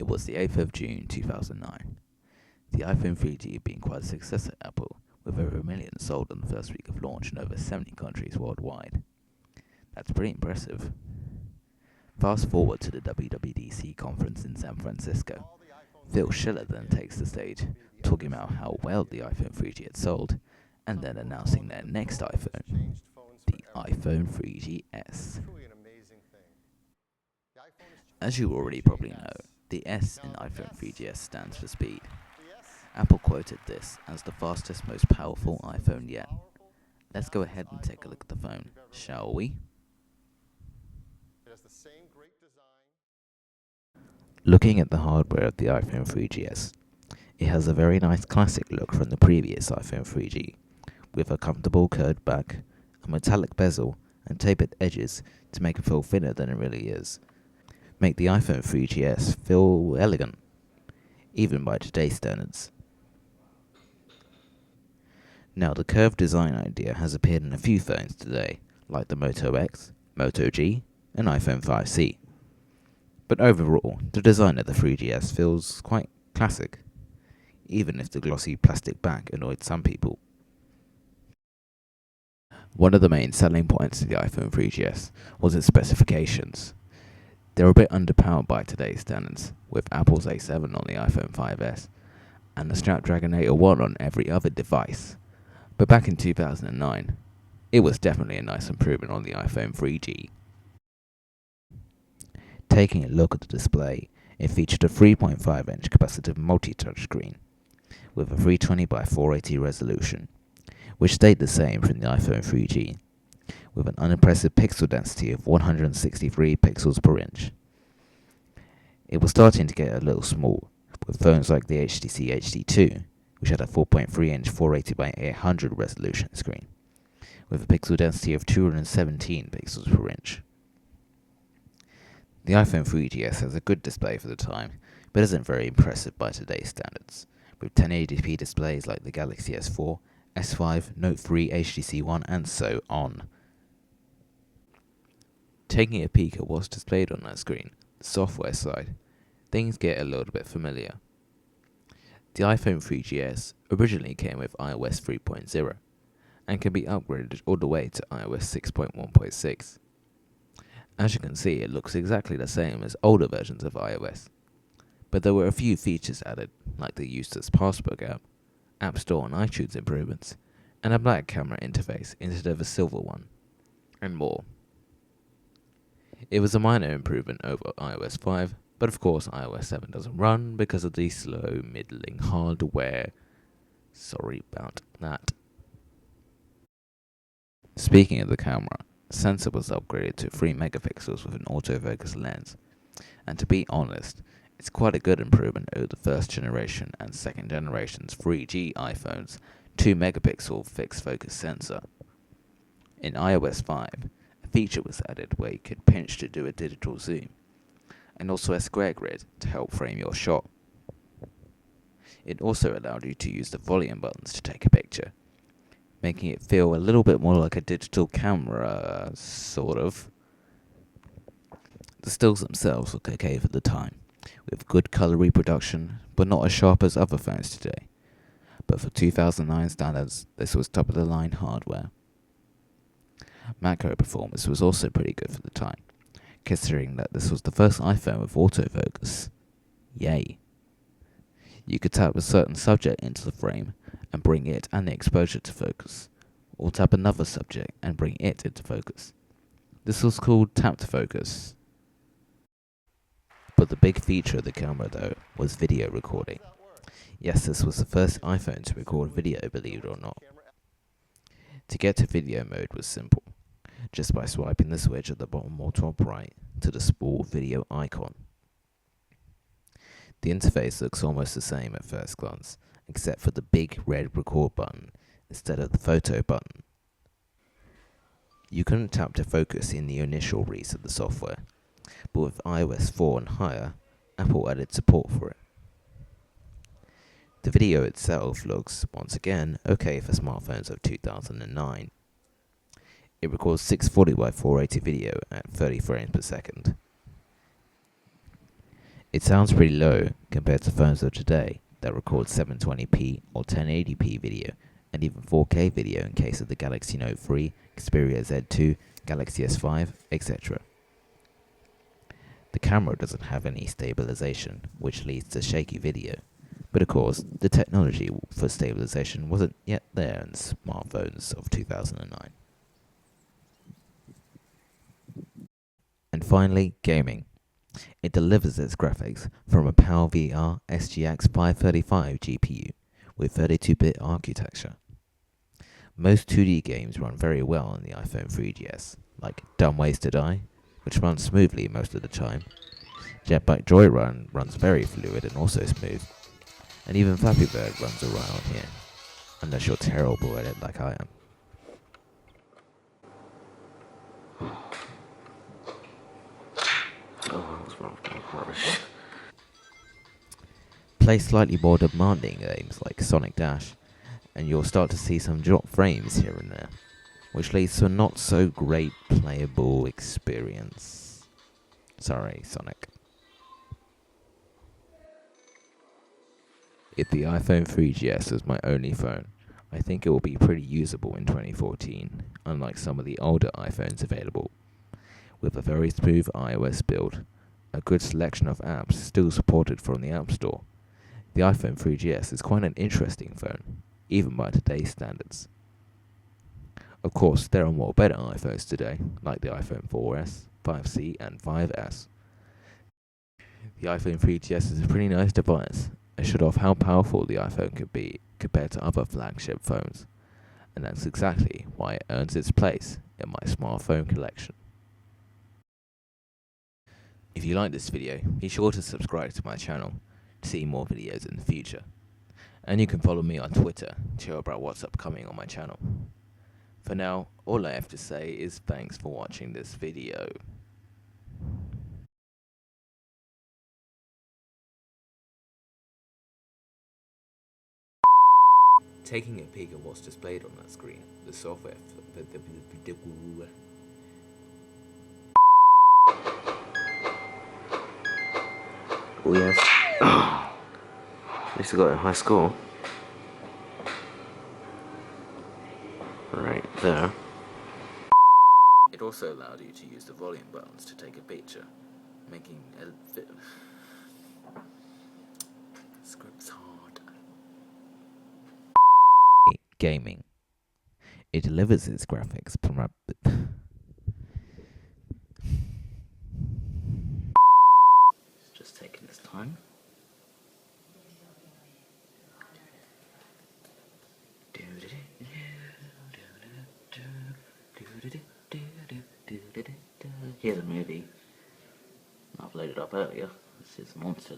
It was the 8th of June 2009. The iPhone 3G being quite a success at Apple, with over 1 million sold in the first week of launch in over 70 countries worldwide. That's pretty impressive. Fast forward to the WWDC conference in San Francisco. Phil Schiller then takes the stage, talking about how well the iPhone 3G had sold, and then announcing their next iPhone, the iPhone 3GS. As you already probably know, the S in iPhone 3GS stands for speed. Apple quoted this as the fastest, most powerful iPhone yet. Let's go ahead and take a look at the phone, shall we? Looking at the hardware of the iPhone 3GS, it has a very nice classic look from the previous iPhone 3G, with a comfortable curved back, a metallic bezel, and tapered edges to make it feel thinner than it really is. Make the iPhone 3GS feel elegant, even by today's standards. Now, the curved design idea has appeared in a few phones today, like the Moto X, Moto G, and iPhone 5C. But overall, the design of the 3GS feels quite classic, even if the glossy plastic back annoyed some people. One of the main selling points of the iPhone 3GS was its specifications. They were a bit underpowered by today's standards, with Apple's A7 on the iPhone 5S, and the Snapdragon 801 on every other device. But back in 2009, it was definitely a nice improvement on the iPhone 3G. Taking a look at the display, it featured a 3.5-inch capacitive multi-touch screen with a 320 by 480 resolution, which stayed the same from the iPhone 3G, with an unimpressive pixel density of 163 pixels per inch. It was starting to get a little small, with phones like the HTC HD2, which had a 4.3-inch 480 by 800 resolution screen, with a pixel density of 217 pixels per inch. The iPhone 3GS has a good display for the time, but isn't very impressive by today's standards, with 1080p displays like the Galaxy S4, S5, Note 3, HTC One, and so on. Taking a peek at what's displayed on that screen, the software side, things get a little bit familiar. The iPhone 3GS originally came with iOS 3.0 and can be upgraded all the way to iOS 6.1.6. As you can see, it looks exactly the same as older versions of iOS, but there were a few features added, like the Useless Passbook app, App Store and iTunes improvements, and a black camera interface instead of a silver one, and more. It was a minor improvement over iOS 5, but of course iOS 7 doesn't run because of the slow, middling hardware. Sorry about that. Speaking of the camera, the sensor was upgraded to 3 megapixels with an autofocus lens, and to be honest, it's quite a good improvement over the first generation and second generation's 3G iPhone's 2 megapixel fixed focus sensor. In iOS 5, a feature was added where you could pinch to do a digital zoom, and also a square grid to help frame your shot. It also allowed you to use the volume buttons to take a picture, making it feel a little bit more like a digital camera, sort of. The stills themselves look okay for the time, with good color reproduction, but not as sharp as other phones today. But for 2009 standards, this was top-of-the-line hardware. Macro performance was also pretty good for the time, considering that this was the first iPhone with autofocus. Yay! You could tap a certain subject into the frame and bring it and the exposure to focus, or tap another subject and bring it into focus. This was called tap to focus. But the big feature of the camera, though, was video recording. Yes, this was the first iPhone to record video, believe it or not. To get to video mode was simple, just by swiping the switch at the bottom or top right to the spool video icon. The interface looks almost the same at first glance, except for the big red record button instead of the photo button. You couldn't tap to focus in the initial release of the software, but with iOS 4 and higher, Apple added support for it. The video itself looks, once again, okay for smartphones of 2009. It records 640 by 480 video at 30 frames per second. It sounds pretty low compared to phones of today that record 720p or 1080p video and even 4K video in case of the Galaxy Note 3, Xperia Z2, Galaxy S5, etc. The camera doesn't have any stabilization, which leads to shaky video. But of course, the technology for stabilization wasn't yet there in smartphones of 2009. And finally, gaming. It delivers its graphics from a PowerVR SGX 535 GPU with 32-bit architecture. Most 2D games run very well on the iPhone 3GS, like Dumb Ways to Die, which runs smoothly most of the time. Jetpack Joyrun runs very fluid and also smooth. And even Flappy Bird runs alright on here, unless you're terrible at it like I am. Oh, what's wrong with my rubbish? Play slightly more demanding games like Sonic Dash, and you'll start to see some drop frames here and there, which leads to a not so great playable experience. Sorry, Sonic. If the iPhone 3GS is my only phone, I think it will be pretty usable in 2014, unlike some of the older iPhones available. With a very smooth iOS build, a good selection of apps still supported from the App Store, the iPhone 3GS is quite an interesting phone, even by today's standards. Of course, there are more better iPhones today, like the iPhone 4S, 5C, and 5S. The iPhone 3GS is a pretty nice device. It showed off how powerful the iPhone could be compared to other flagship phones, and that's exactly why it earns its place in my smartphone collection. If you like this video, be sure to subscribe to my channel to see more videos in the future. And you can follow me on Twitter to hear about what's upcoming on my channel. For now, all I have to say is thanks for watching this video. Taking a peek at what's displayed on that screen, the software Oh yes. At least I got a high score. Right there. It also allowed you to use the volume buttons to take a picture, making scripts hard. Gaming. It delivers its graphics from It's just taking its time. Here's a movie I uploaded up earlier. This is Monsters.